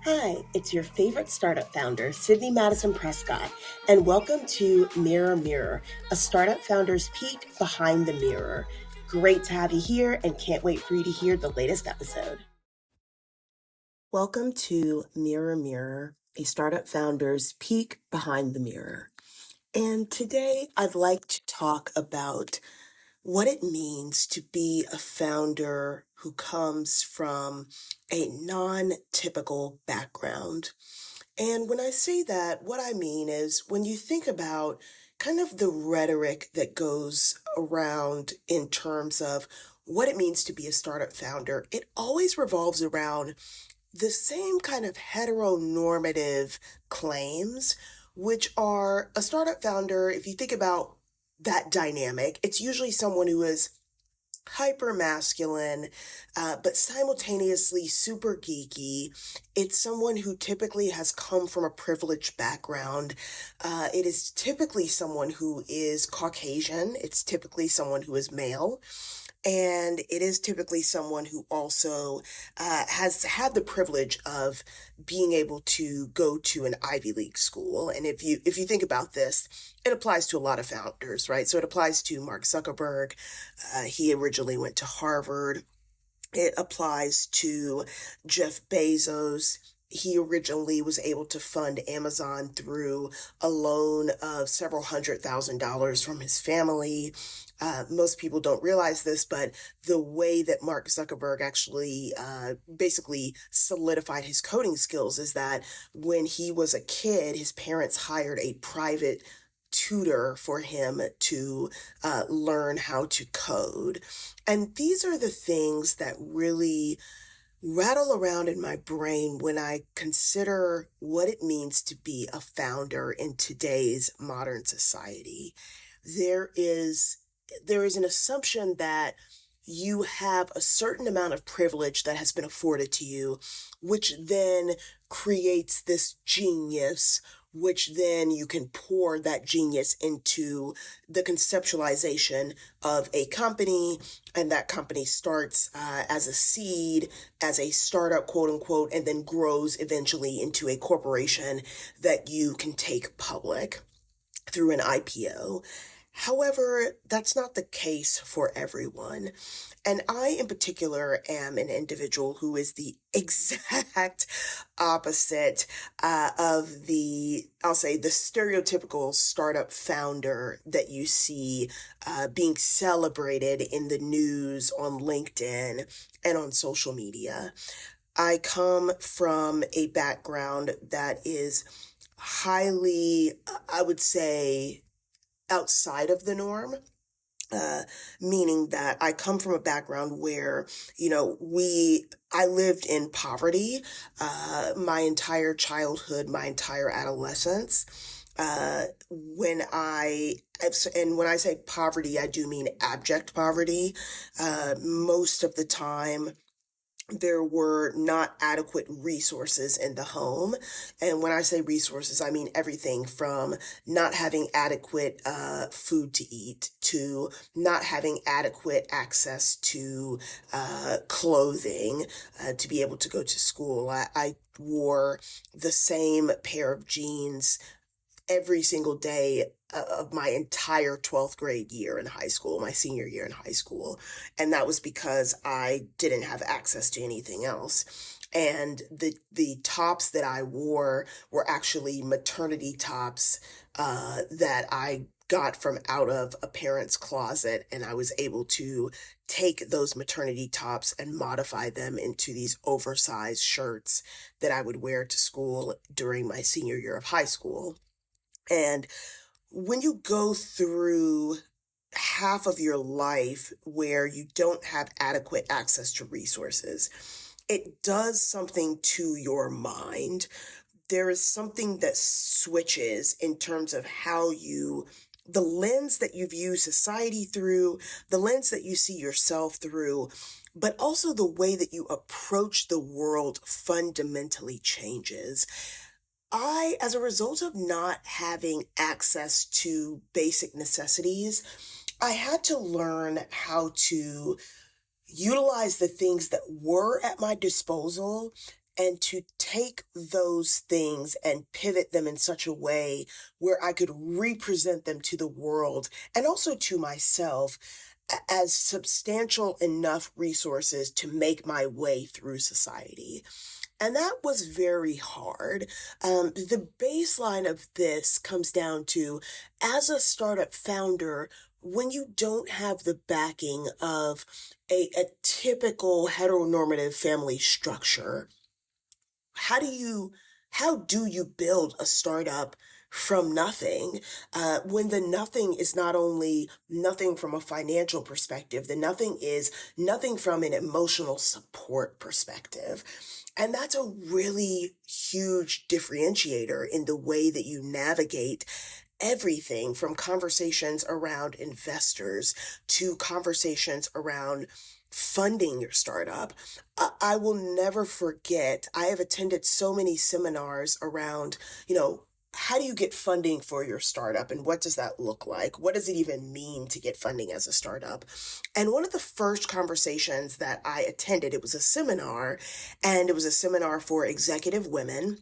Hi, it's your favorite startup founder, Sydney Madison Prescott, and welcome to Mirror Mirror, a startup founder's peek behind the mirror. Great to have you here and can't wait for you to hear the latest episode. Welcome to Mirror Mirror, a startup founder's peek behind the mirror. And today I'd like to talk about what it means to be a founder who comes from a non-typical background. And when I say that, what I mean is when you think about kind of the rhetoric that goes around in terms of what it means to be a startup founder, it always revolves around the same kind of heteronormative claims, which are a startup founder, if you think about that dynamic, it's usually someone who is hyper masculine, but simultaneously super geeky. It's someone who typically has come from a privileged background. It is typically someone who is Caucasian. It's typically someone who is male. And it is typically someone who also has had the privilege of being able to go to an Ivy League school. And if you think about this, it applies to a lot of founders, right? So it applies to Mark Zuckerberg. He originally went to Harvard. It applies to Jeff Bezos. He originally was able to fund Amazon through a loan of several $100,000 from his family. Most people don't realize this, but the way that Mark Zuckerberg actually basically solidified his coding skills is that when he was a kid, his parents hired a private tutor for him to learn how to code. And these are the things that really rattle around in my brain when I consider what it means to be a founder in today's modern society. There is an assumption that you have a certain amount of privilege that has been afforded to you, which then creates this genius, which then you can pour that genius into the conceptualization of a company, and that company starts as a seed, as a startup, quote unquote, and then grows eventually into a corporation that you can take public through an IPO. However, that's not the case for everyone. And I, in particular, am an individual who is the exact opposite of I'll say, the stereotypical startup founder that you see being celebrated in the news, on LinkedIn, and on social media. I come from a background that is highly, I would say, outside of the norm. Meaning that I come from a background where, I lived in poverty, my entire childhood, my entire adolescence. When I say poverty, I do mean abject poverty. Most of the time, there were not adequate resources in the home. And when I say resources, I mean everything from not having adequate food to eat to not having adequate access to clothing to be able to go to school. I wore the same pair of jeans every single day of my entire 12th grade year in high school, my senior year in high school. And that was because I didn't have access to anything else. And the tops that I wore were actually maternity tops that I got from out of a parent's closet. And I was able to take those maternity tops and modify them into these oversized shirts that I would wear to school during my senior year of high school. And when you go through half of your life where you don't have adequate access to resources, it does something to your mind. There is something that switches in terms of the lens that you view society through, the lens that you see yourself through, but also the way that you approach the world fundamentally changes. As a result of not having access to basic necessities, I had to learn how to utilize the things that were at my disposal and to take those things and pivot them in such a way where I could represent them to the world and also to myself as substantial enough resources to make my way through society. And that was very hard. The baseline of this comes down to, as a startup founder, when you don't have the backing of a typical heteronormative family structure, how do you build a startup from nothing, when the nothing is not only nothing from a financial perspective, the nothing is nothing from an emotional support perspective. And that's a really huge differentiator in the way that you navigate everything from conversations around investors to conversations around funding your startup. I will never forget, I have attended so many seminars around, how do you get funding for your startup and what does that look like? What does it even mean to get funding as a startup? And one of the first conversations that I attended, it was a seminar, and it was a seminar for executive women,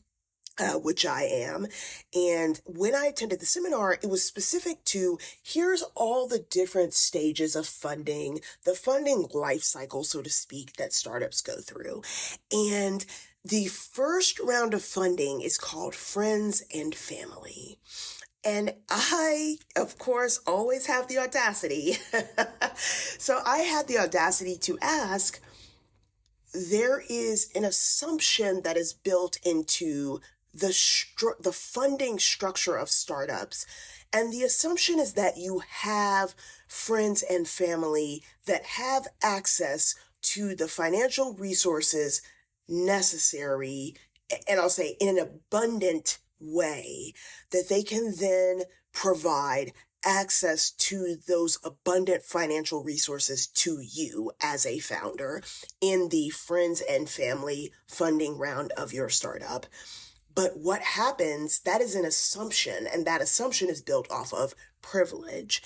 which I am. And when I attended the seminar, it was specific to, here's all the different stages of funding, the funding life cycle, so to speak, that startups go through. And the first round of funding is called Friends and Family. And I, of course, always have the audacity. So I had the audacity to ask, there is an assumption that is built into the funding structure of startups. And the assumption is that you have friends and family that have access to the financial resources necessary, and I'll say in an abundant way, that they can then provide access to those abundant financial resources to you as a founder in the friends and family funding round of your startup. But what happens, that is an assumption, and that assumption is built off of privilege.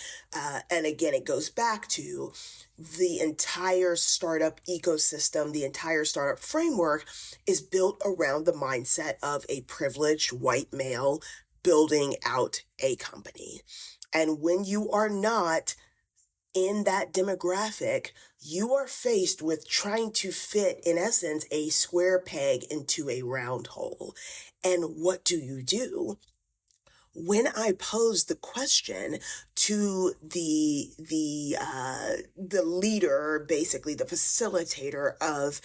And again, it goes back to the entire startup ecosystem, the entire startup framework is built around the mindset of a privileged white male building out a company. And when you are not in that demographic, you are faced with trying to fit, in essence, a square peg into a round hole. And what do? When I posed the question to the leader, basically the facilitator of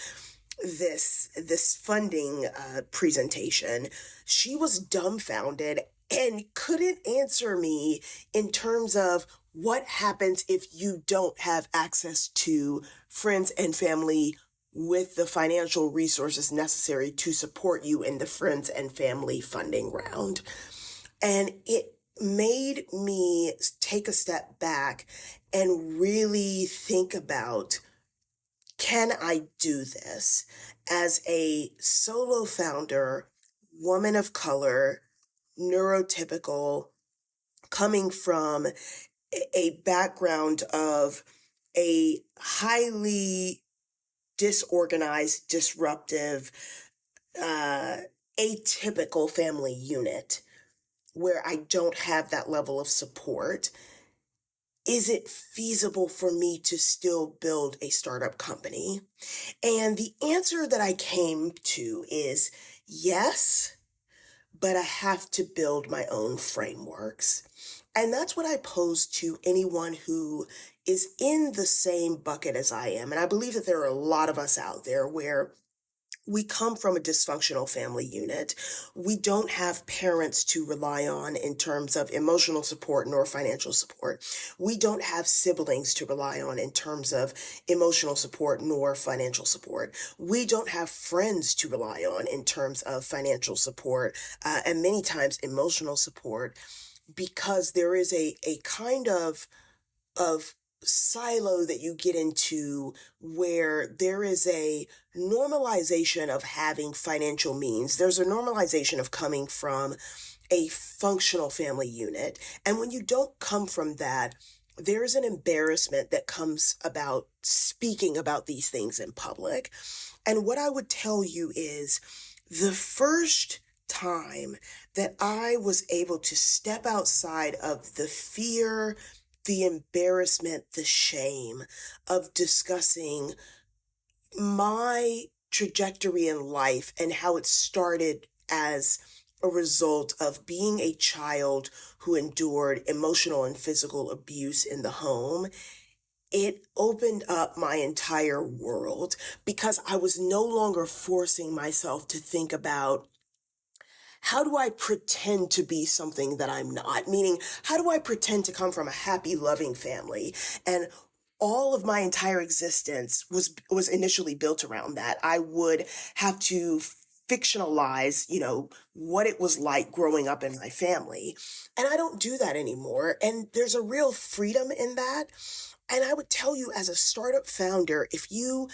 this funding presentation, she was dumbfounded and couldn't answer me in terms of what happens if you don't have access to friends and family with the financial resources necessary to support you in the friends and family funding round. And it made me take a step back and really think about, can I do this as a solo founder, woman of color, neurotypical, coming from a background of a highly disorganized, disruptive, atypical family unit where I don't have that level of support? Is it feasible for me to still build a startup company? And the answer that I came to is yes, but I have to build my own frameworks. And that's what I pose to anyone who is in the same bucket as I am. And I believe that there are a lot of us out there where we come from a dysfunctional family unit. We don't have parents to rely on in terms of emotional support nor financial support. We don't have siblings to rely on in terms of emotional support nor financial support. We don't have friends to rely on in terms of financial support, and many times emotional support, because there is a kind of silo that you get into where there is a normalization of having financial means. There's a normalization of coming from a functional family unit. And when you don't come from that, there's an embarrassment that comes about speaking about these things in public. And what I would tell you is the first time that I was able to step outside of the fear, the embarrassment, the shame of discussing my trajectory in life and how it started as a result of being a child who endured emotional and physical abuse in the home, it opened up my entire world because I was no longer forcing myself to think about how do I pretend to be something that I'm not? Meaning, how do I pretend to come from a happy, loving family? And all of my entire existence was initially built around that. I would have to fictionalize, what it was like growing up in my family. And I don't do that anymore. And there's a real freedom in that. And I would tell you, as a startup founder, if you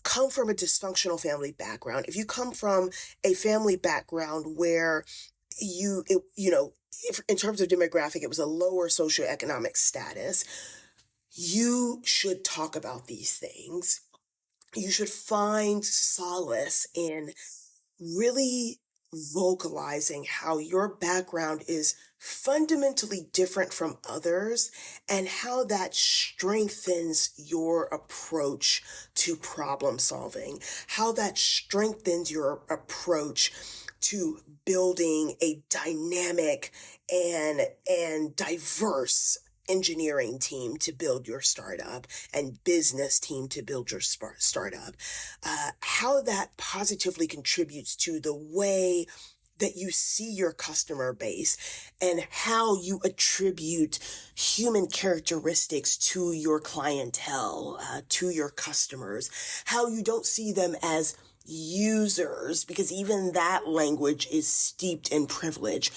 come from a dysfunctional family background, if you come from a family background where if, in terms of demographic, it was a lower socioeconomic status, you should talk about these things. You should find solace in really vocalizing how your background is fundamentally different from others and how that strengthens your approach to problem solving, how that strengthens your approach to building a dynamic and diverse engineering team to build your startup and business team to build your startup, how that positively contributes to the way that you see your customer base and how you attribute human characteristics to your clientele, to your customers, how you don't see them as users, because even that language is steeped in privilege,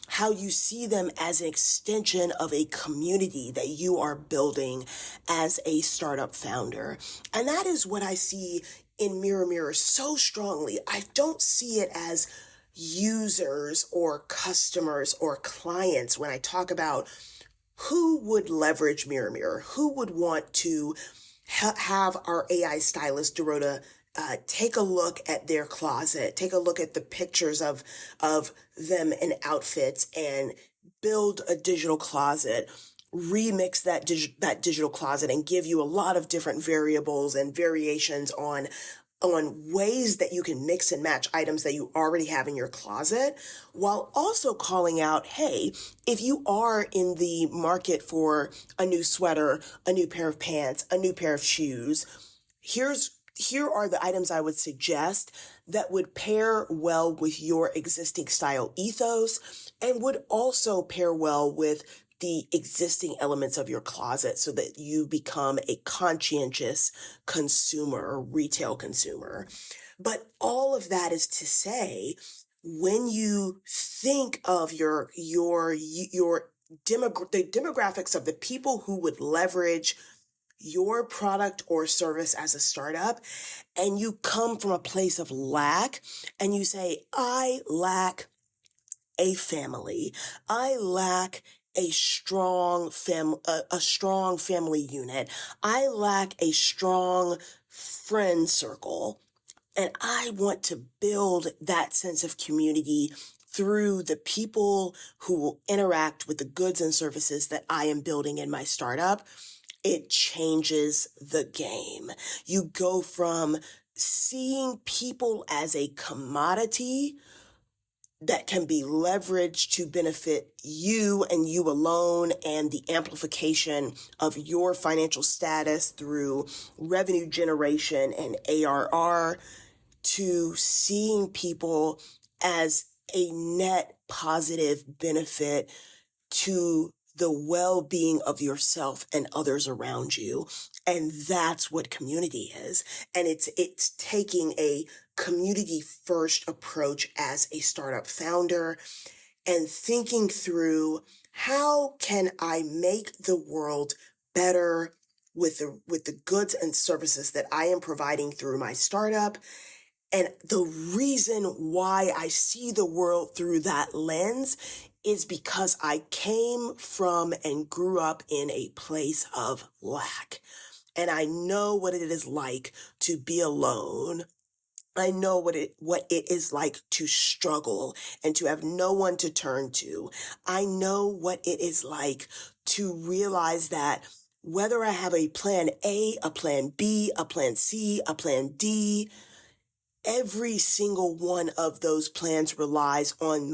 how you see them as an extension of a community that you are building as a startup founder. And that is what I see in Mirror Mirror so strongly. I don't see it as users or customers or clients when I talk about who would leverage Mirror Mirror, who would want to have our AI stylist, Dorota, take a look at their closet, take a look at the pictures of them in outfits and build a digital closet, remix that digital closet and give you a lot of different variables and variations on ways that you can mix and match items that you already have in your closet, while also calling out, hey, if you are in the market for a new sweater, a new pair of pants, a new pair of shoes, here are the items I would suggest that would pair well with your existing style ethos and would also pair well with the existing elements of your closet so that you become a conscientious consumer, retail consumer. But all of that is to say, when you think of the demographics of the people who would leverage your product or service as a startup, and you come from a place of lack and you say, I lack a family, I lack a strong family unit, I lack a strong friend circle, and I want to build that sense of community through the people who will interact with the goods and services that I am building in my startup. It changes the game. You go from seeing people as a commodity that can be leveraged to benefit you and you alone and the amplification of your financial status through revenue generation and ARR, to seeing people as a net positive benefit to the well-being of yourself and others around you. And that's what community is. And it's taking a community first approach as a startup founder and thinking through, how can I make the world better with the goods and services that I am providing through my startup? And the reason why I see the world through that lens is because I came from and grew up in a place of lack. And I know what it is like to be alone. I know what it is like to struggle and to have no one to turn to. I know what it is like to realize that whether I have a plan A, a plan B, a plan C, a plan D, every single one of those plans relies on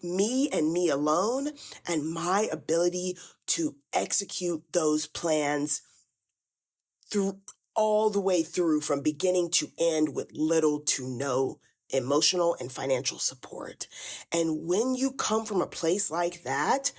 me and me alone, and my ability to execute those plans through all the way through from beginning to end with little to no emotional and financial support. And when you come from a place like that,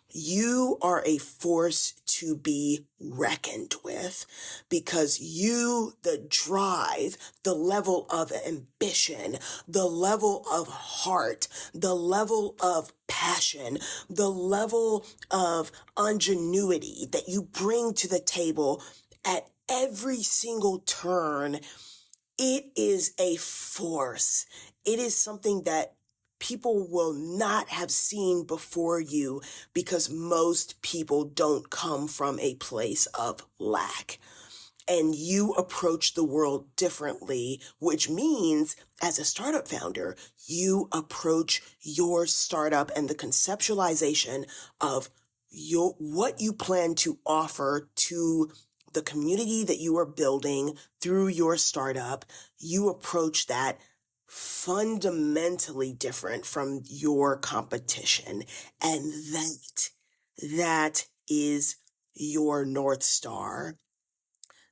you are a force to be reckoned with, because the drive, the level of ambition, the level of heart, the level of passion, the level of ingenuity that you bring to the table at every single turn, it is a force. It is something that people will not have seen before you, because most people don't come from a place of lack. And you approach the world differently, which means as a startup founder, you approach your startup and the conceptualization of what you plan to offer to the community that you are building through your startup. You approach that fundamentally different from your competition. And that is your North Star.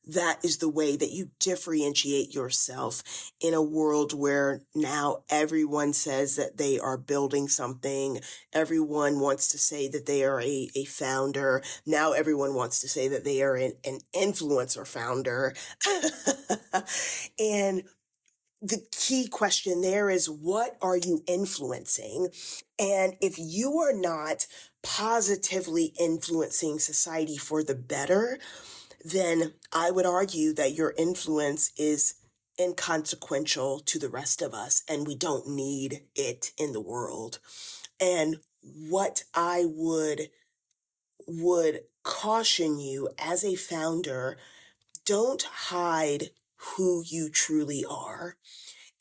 That is the way that you differentiate yourself in a world where now everyone says that they are building something. Everyone wants to say that they are a founder. Now everyone wants to say that they are an influencer founder. And the key question there is, what are you influencing? And if you are not positively influencing society for the better, then I would argue that your influence is inconsequential to the rest of us, and we don't need it in the world. And what I would caution you as a founder, don't hide who you truly are.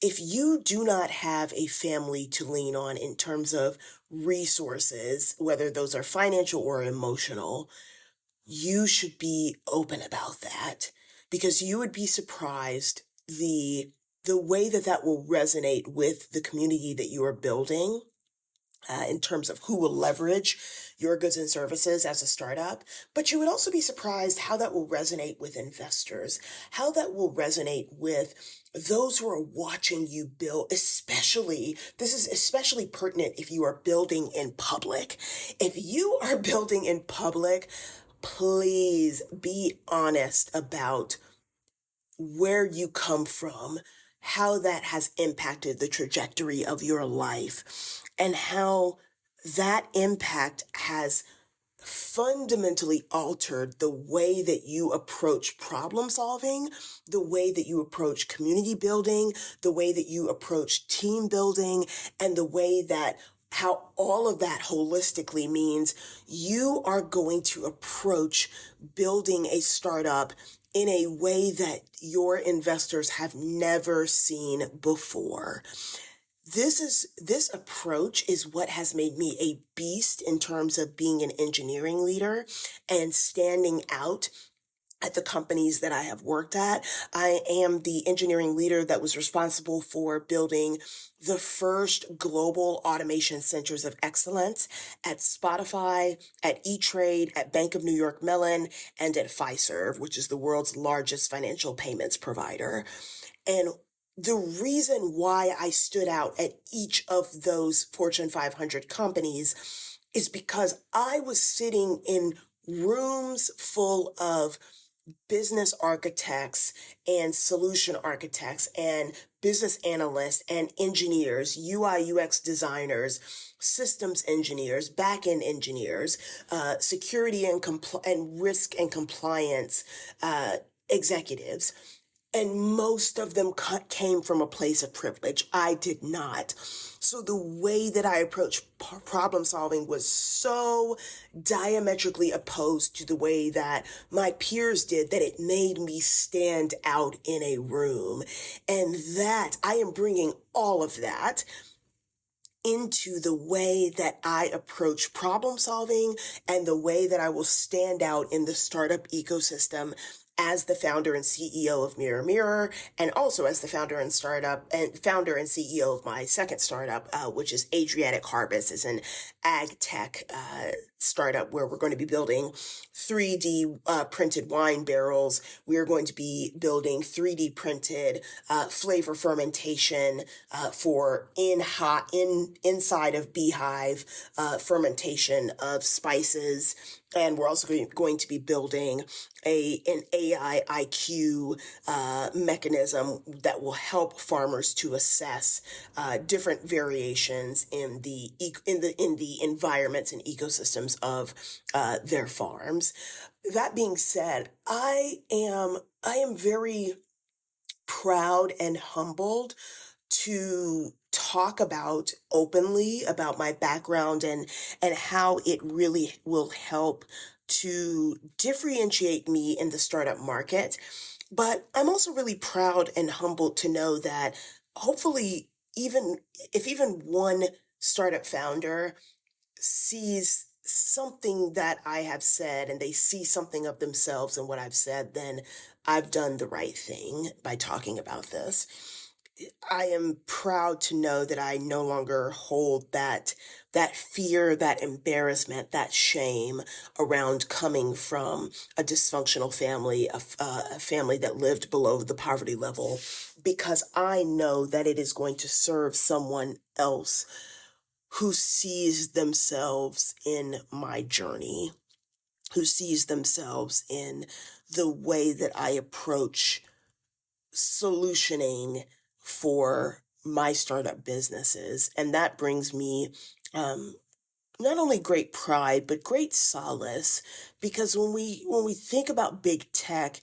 If you do not have a family to lean on in terms of resources, whether those are financial or emotional, you should be open about that, because you would be surprised the way that will resonate with the community that you are building, in terms of who will leverage your goods and services as a startup. But you would also be surprised how that will resonate with investors, how that will resonate with those who are watching you build. This is especially pertinent if you are building in public. If you are building in public, please be honest about where you come from, how that has impacted the trajectory of your life, and how that impact has fundamentally altered the way that you approach problem solving, the way that you approach community building, the way that you approach team building, and the way that how all of that holistically means you are going to approach building a startup in a way that your investors have never seen before. This approach is what has made me a beast in terms of being an engineering leader and standing out at the companies that I have worked at. I am the engineering leader that was responsible for building the first global automation centers of excellence at Spotify, at E-Trade, at Bank of New York Mellon, and at Fiserv, which is the world's largest financial payments provider. And the reason why I stood out at each of those Fortune 500 companies is because I was sitting in rooms full of business architects and solution architects and business analysts and engineers, UI, UX designers, systems engineers, back-end engineers, security and risk and compliance executives. And most of them came from a place of privilege. I did not. So the way that I approached problem solving was so diametrically opposed to the way that my peers did that it made me stand out in a room. And that I am bringing all of that into the way that I approach problem solving and the way that I will stand out in the startup ecosystem as the founder and CEO of Mirror Mirror, and also as the founder and CEO of my second startup, which is Adriatic Harvest, is an ag tech startup where we're going to be building 3D printed wine barrels. We're going to be building 3D printed flavor fermentation for inside of beehive fermentation of spices. And we're also going to be building an AI IQ mechanism that will help farmers to assess different variations in the environments and ecosystems of their farms. That being said, I am very proud and humbled to talk openly about my background and how it really will help to differentiate me in the startup market. But I'm also really proud and humbled to know that hopefully even one startup founder sees something that I have said and they see something of themselves in what I've said, then I've done the right thing by talking about this. I am proud to know that I no longer hold that fear, that embarrassment, that shame around coming from a dysfunctional family, a family that lived below the poverty level, because I know that it is going to serve someone else who sees themselves in my journey, who sees themselves in the way that I approach solutioning for my startup businesses. And that brings me not only great pride, but great solace, because when we think about big tech,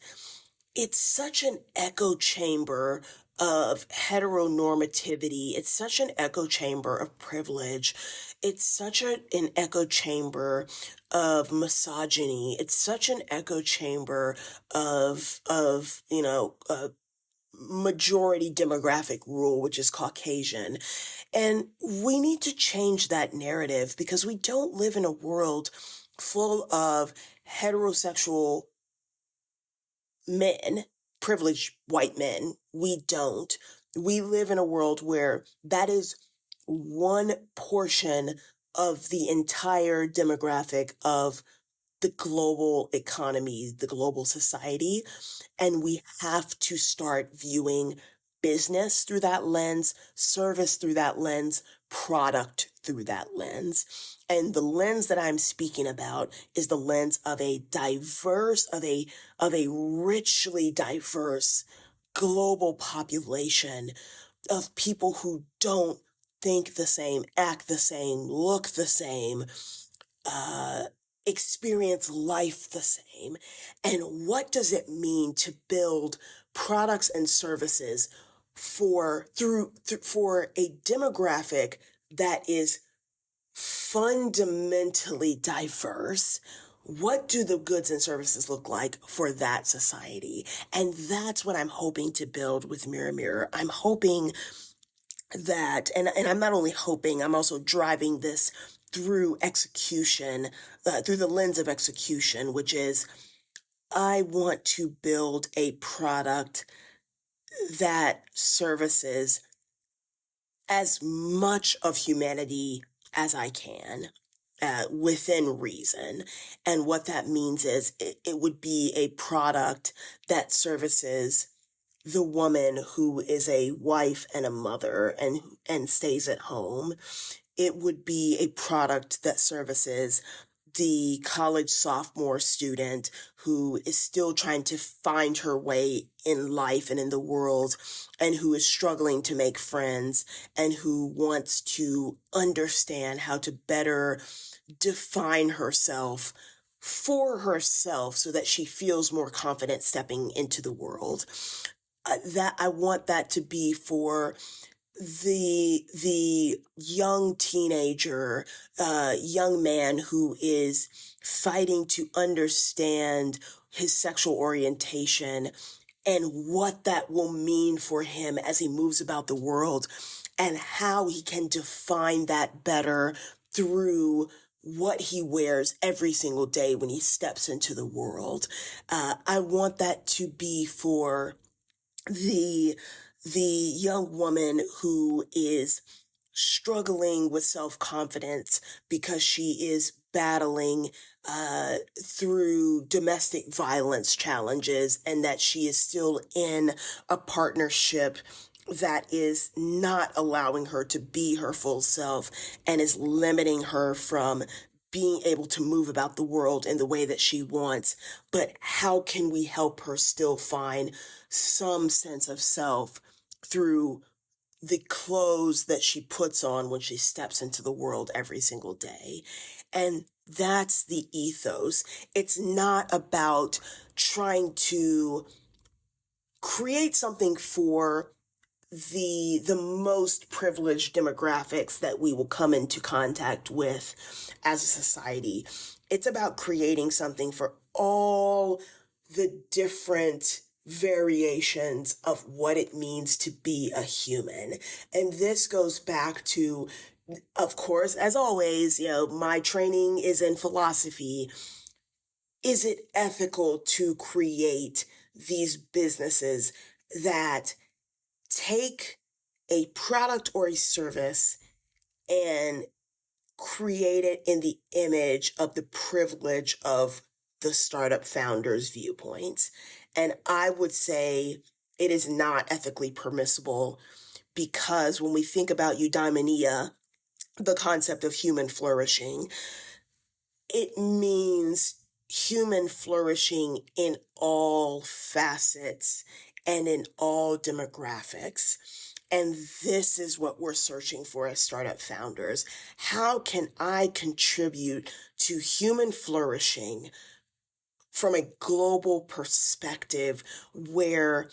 it's such an echo chamber of heteronormativity. It's such an echo chamber of privilege. It's such an echo chamber of misogyny. It's such an echo chamber of majority demographic rule, which is Caucasian. And we need to change that narrative because we don't live in a world full of heterosexual men, privileged white men. We don't. We live in a world where that is one portion of the entire demographic of the global economy, the global society. And we have to start viewing business through that lens, service through that lens, product through that lens. And the lens that I'm speaking about is the lens of a richly diverse global population of people who don't think the same, act the same, look the same, experience life the same. And what does it mean to build products and services for a demographic that is fundamentally diverse? What do the goods and services look like for that society? And that's what I'm hoping to build with Mirror Mirror. I'm hoping that, and I'm not only hoping, I'm also driving this through execution, through the lens of execution, which is I want to build a product that services as much of humanity as I can, within reason. And what that means is it would be a product that services the woman who is a wife and a mother and stays at home. It would be a product that services the college sophomore student who is still trying to find her way in life and in the world, and who is struggling to make friends, and who wants to understand how to better define herself for herself so that she feels more confident stepping into the world. that I want that to be for the young teenager, young man who is fighting to understand his sexual orientation and what that will mean for him as he moves about the world, and how he can define that better through what he wears every single day when he steps into the world. I want that to be for the young woman who is struggling with self-confidence because she is battling through domestic violence challenges, and that she is still in a partnership that is not allowing her to be her full self and is limiting her from being able to move about the world in the way that she wants. But how can we help her still find some sense of self through the clothes that she puts on when she steps into the world every single day? And that's the ethos. It's not about trying to create something for the most privileged demographics that we will come into contact with as a society. It's about creating something for all the different variations of what it means to be a human. And this goes back to, of course, as always, my training is in philosophy. Is it ethical to create these businesses that take a product or a service and create it in the image of the privilege of the startup founder's viewpoints? And I would say it is not ethically permissible, because when we think about eudaimonia, the concept of human flourishing, it means human flourishing in all facets and in all demographics. And this is what we're searching for as startup founders. How can I contribute to human flourishing from a global perspective, where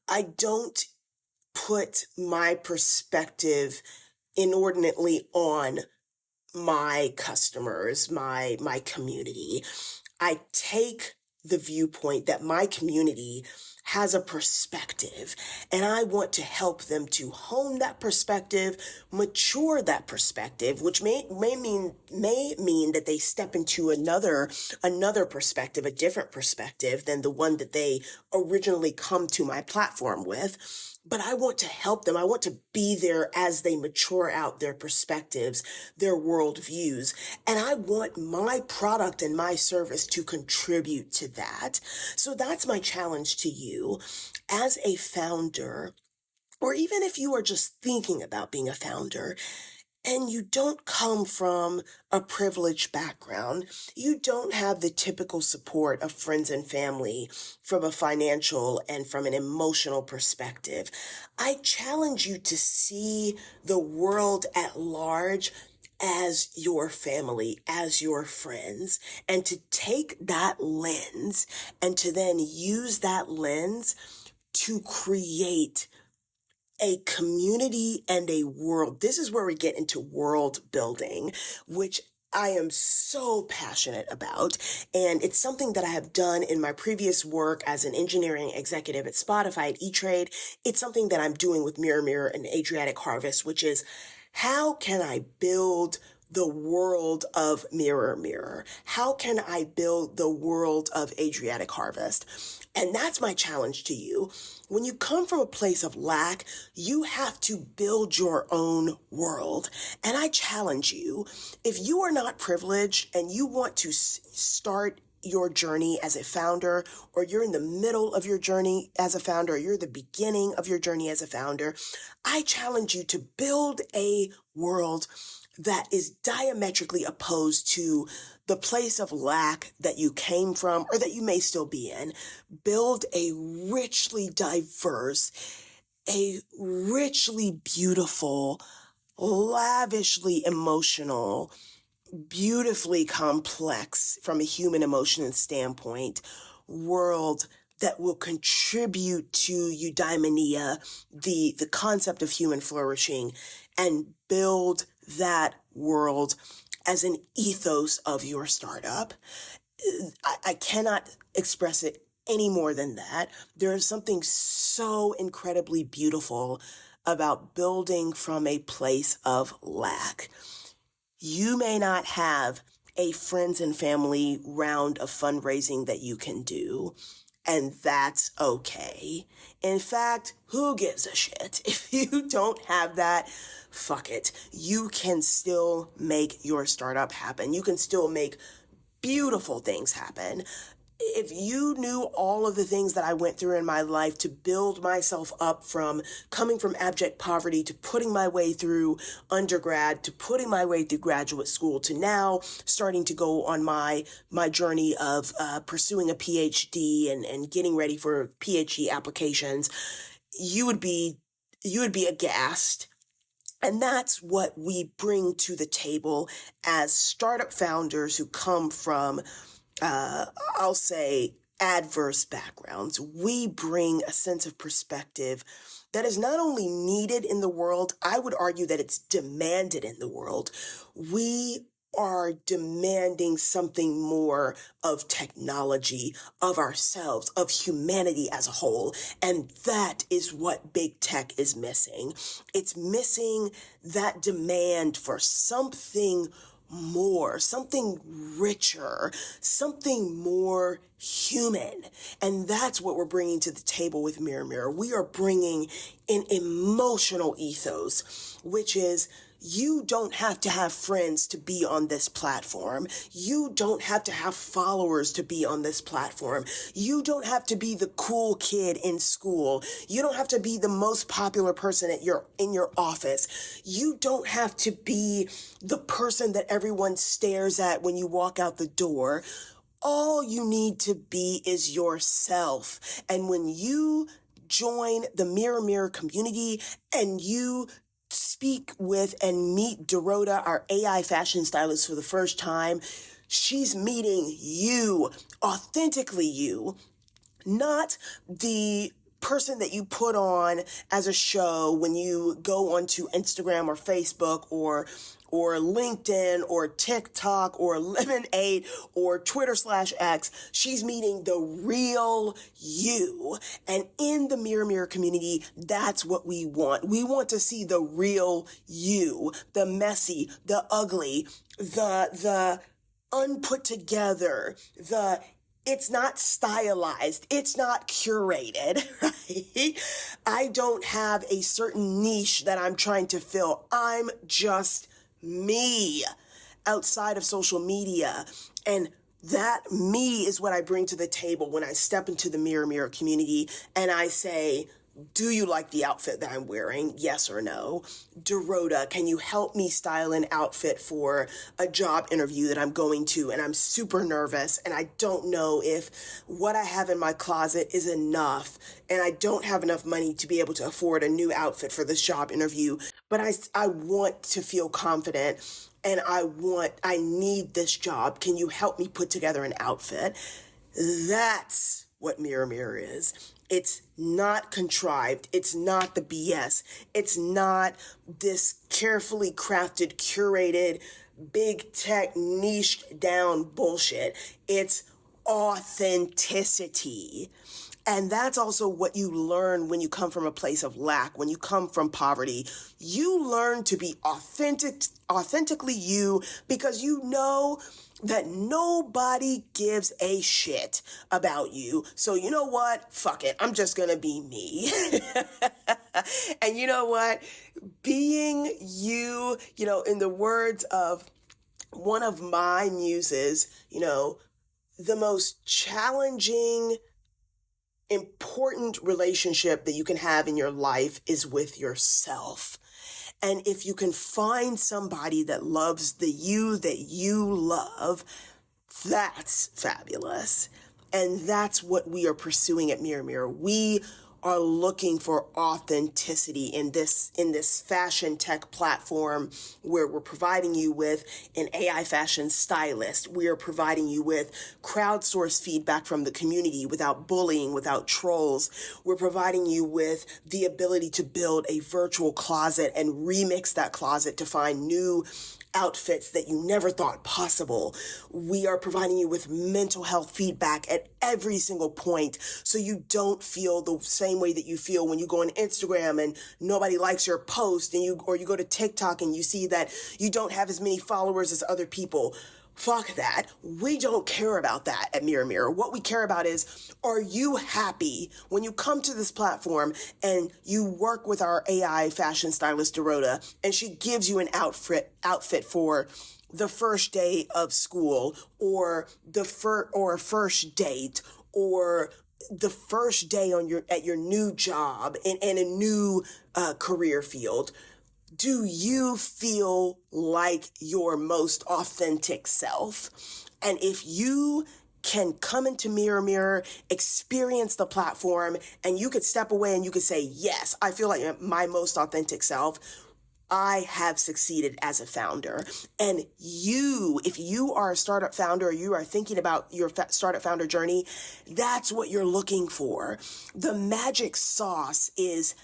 I don't put my perspective inordinately on my customers, my community? I take the viewpoint that my community has a perspective, and I want to help them to hone that perspective, mature that perspective, which may mean that they step into another perspective, a different perspective than the one that they originally come to my platform with. But I want to help them. I want to be there as they mature out their perspectives, their worldviews. And I want my product and my service to contribute to that. So that's my challenge to you as a founder, or even if you are just thinking about being a founder, and you don't come from a privileged background, you don't have the typical support of friends and family from a financial and from an emotional perspective, I challenge you to see the world at large as your family, as your friends, and to take that lens and to then use that lens to create a community and a world. This is where we get into world building, which I am so passionate about. And it's something that I have done in my previous work as an engineering executive at Spotify at E-Trade. It's something that I'm doing with Mirror Mirror and Adriatic Harvest, which is, how can I build the world of Mirror Mirror? How can I build the world of Adriatic Harvest? And that's my challenge to you. When you come from a place of lack, you have to build your own world. And I challenge you, if you are not privileged and you want to start your journey as a founder, or you're in the middle of your journey as a founder, or you're the beginning of your journey as a founder, I challenge you to build a world that is diametrically opposed to the place of lack that you came from or that you may still be in. Build a richly diverse, a richly beautiful, lavishly emotional, beautifully complex from a human emotion standpoint world that will contribute to eudaimonia, the concept of human flourishing, and build that world as an ethos of your startup. I cannot express it any more than that. There is something so incredibly beautiful about building from a place of lack. You may not have a friends and family round of fundraising that you can do, and that's okay. In fact, who gives a shit? If you don't have that, fuck it. You can still make your startup happen. You can still make beautiful things happen. If you knew all of the things that I went through in my life to build myself up from coming from abject poverty to putting my way through undergrad, to putting my way through graduate school, to now starting to go on my journey of pursuing a PhD and getting ready for PhD applications, you would be aghast. And that's what we bring to the table as startup founders who come from I'll say adverse backgrounds. We bring a sense of perspective that is not only needed in the world, I would argue that it's demanded in the world. We are demanding something more of technology, of ourselves, of humanity as a whole. And that is what big tech is missing. It's missing that demand for something more, something richer, something more human. And that's what we're bringing to the table with Mirror Mirror. We are bringing an emotional ethos, which is you don't have to have friends to be on this platform. You don't have to have followers to be on this platform. You don't have to be the cool kid in school. You don't have to be the most popular person in your office. You don't have to be the person that everyone stares at when you walk out the door. All you need to be is yourself. And when you join the Mirror Mirror community and you speak with and meet Dorota, our AI fashion stylist, for the first time, she's meeting you, authentically you, not the person that you put on as a show when you go onto Instagram or Facebook or LinkedIn or TikTok or Lemonade or Twitter/X. She's meeting the real you. And in the Mirror Mirror community, that's what we want. We want to see the real you, the messy, the ugly, the unput together, it's not stylized. It's not curated, right? I don't have a certain niche that I'm trying to fill. I'm just me outside of social media. And that me is what I bring to the table when I step into the Mirror Mirror community and I say, do you like the outfit that I'm wearing? Yes or no? Dorota, can you help me style an outfit for a job interview that I'm going to? And I'm super nervous and I don't know if what I have in my closet is enough. And I don't have enough money to be able to afford a new outfit for this job interview. But I want to feel confident and I need this job. Can you help me put together an outfit? That's what Mirror Mirror is. It's not contrived. It's not the BS. It's not this carefully crafted, curated, big tech, niched down bullshit. It's authenticity. And that's also what you learn when you come from a place of lack, when you come from poverty. You learn to be authentically you because you know that nobody gives a shit about you. So you know what? Fuck it. I'm just gonna be me. And you know what? Being you, in the words of one of my muses, the most challenging, important relationship that you can have in your life is with yourself. And if you can find somebody that loves the you that you love, that's fabulous. And that's what we are pursuing at Mirror Mirror. We are looking for authenticity in this fashion tech platform, where we're providing you with an AI fashion stylist. We are providing you with crowdsourced feedback from the community without bullying, without trolls. We're providing you with the ability to build a virtual closet and remix that closet to find new outfits that you never thought possible. We are providing you with mental health feedback at every single point, so you don't feel the same way that you feel when you go on Instagram and nobody likes your post, and you go to TikTok and you see that you don't have as many followers as other people. Fuck that. We don't care about that at Mirror Mirror. What we care about is, are you happy when you come to this platform and you work with our AI fashion stylist, Dorota, and she gives you an outfit for the first day of school, or or a first date, or the first day at your new job in a new career field? Do you feel like your most authentic self? And if you can come into Mirror Mirror, experience the platform, and you could step away and you could say, yes, I feel like my most authentic self, I have succeeded as a founder. And if you are a startup founder, or you are thinking about your startup founder journey, that's what you're looking for. The magic sauce is,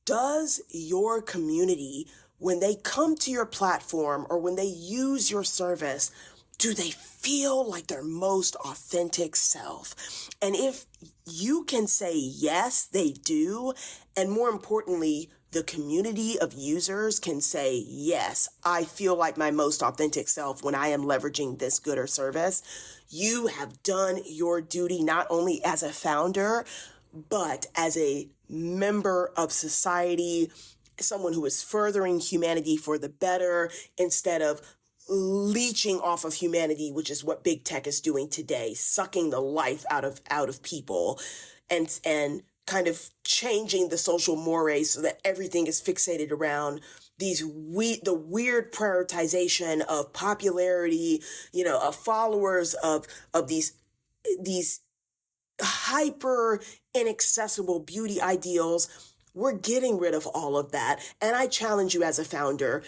does your community, when they come to your platform or when they use your service, do they feel like their most authentic self? And if you can say yes, they do, and more importantly, the community of users can say, yes, I feel like my most authentic self when I am leveraging this good or service, you have done your duty, not only as a founder, but as a member of society, someone who is furthering humanity for the better, instead of leeching off of humanity, which is what big tech is doing today, sucking the life out of people, and kind of changing the social mores so that everything is fixated around the weird prioritization of popularity, of followers, of these hyper inaccessible beauty ideals. We're getting rid of all of that. And I challenge you as a founder,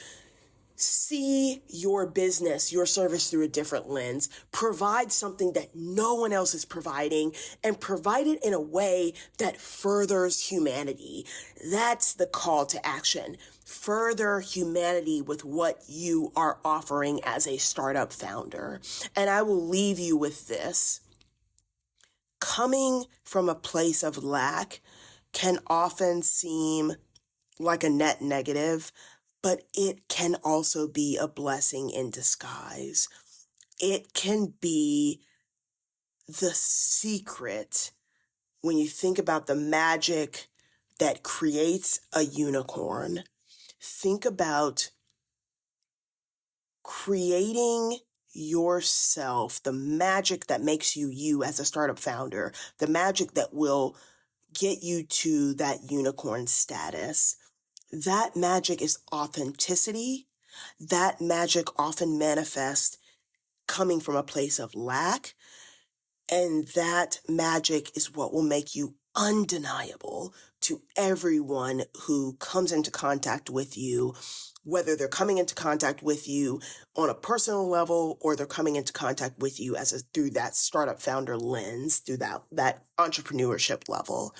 see your business, your service through a different lens. Provide something that no one else is providing, and provide it in a way that furthers humanity. That's the call to action. Further humanity with what you are offering as a startup founder. And I will leave you with this. Coming from a place of lack can often seem like a net negative, but it can also be a blessing in disguise. It can be the secret when you think about the magic that creates a unicorn. Think about creating yourself, the magic that makes you you as a startup founder, the magic that will get you to that unicorn status. That magic is authenticity. That magic often manifests coming from a place of lack. And that magic is what will make you undeniable to everyone who comes into contact with you, whether they're coming into contact with you on a personal level, or they're coming into contact with you through that startup founder lens, through that entrepreneurship level.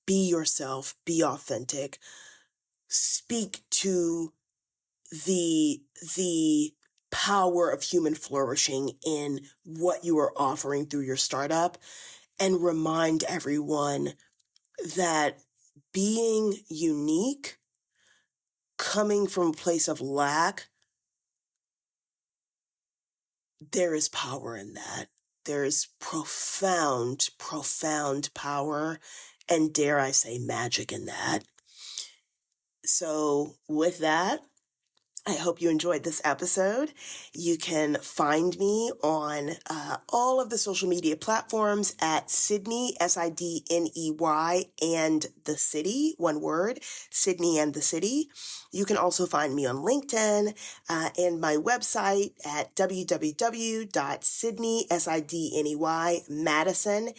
Be yourself, be authentic, speak to the power of human flourishing in what you are offering through your startup, and remind everyone that being unique, coming from a place of lack, there is power in that. There is profound, profound power, and dare I say magic in that. So with that, I hope you enjoyed this episode. You can find me on all of the social media platforms at Sydney, Sidney, and the city, one word, Sydney and the city. You can also find me on LinkedIn and my website at www.sydney, Sidney, Madison,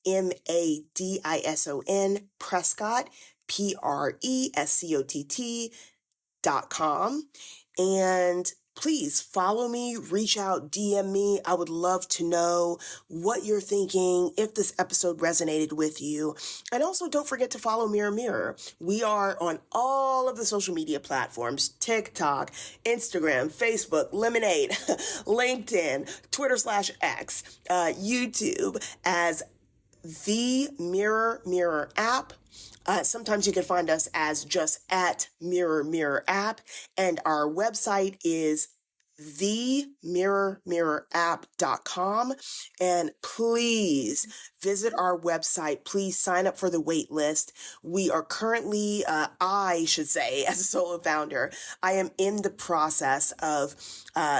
Madison, Prescott, Prescott.com. And please follow me, reach out, DM me. I would love to know what you're thinking, if this episode resonated with you. And also don't forget to follow Mirror Mirror. We are on all of the social media platforms: TikTok, Instagram, Facebook, Lemonade, LinkedIn, Twitter/X, YouTube, as the Mirror Mirror app. Sometimes you can find us as just at Mirror Mirror app, and our website is themirrormirrorapp.com. And please visit our website. Please sign up for the wait list. We are currently, I should say, as a solo founder, I am in the process of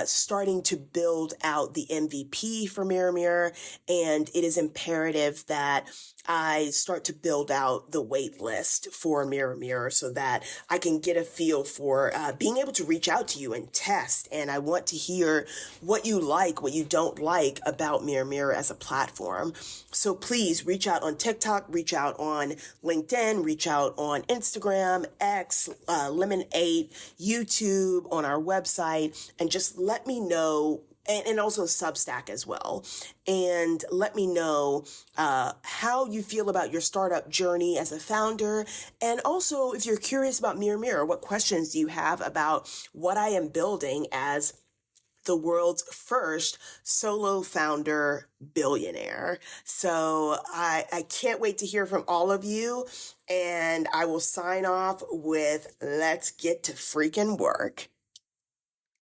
starting to build out the MVP for Mirror Mirror, and it is imperative that I start to build out the wait list for Mirror Mirror so that I can get a feel for being able to reach out to you and test. And I want to hear what you like, what you don't like about Mirror Mirror as a platform. So please reach out on TikTok, reach out on LinkedIn, reach out on Instagram, X, Lemonade, YouTube, on our website, and just let me know. And also Substack as well. And let me know how you feel about your startup journey as a founder. And also, if you're curious about Mirror Mirror, what questions do you have about what I am building as the world's first solo founder billionaire? So I can't wait to hear from all of you. And I will sign off with, let's get to freaking work.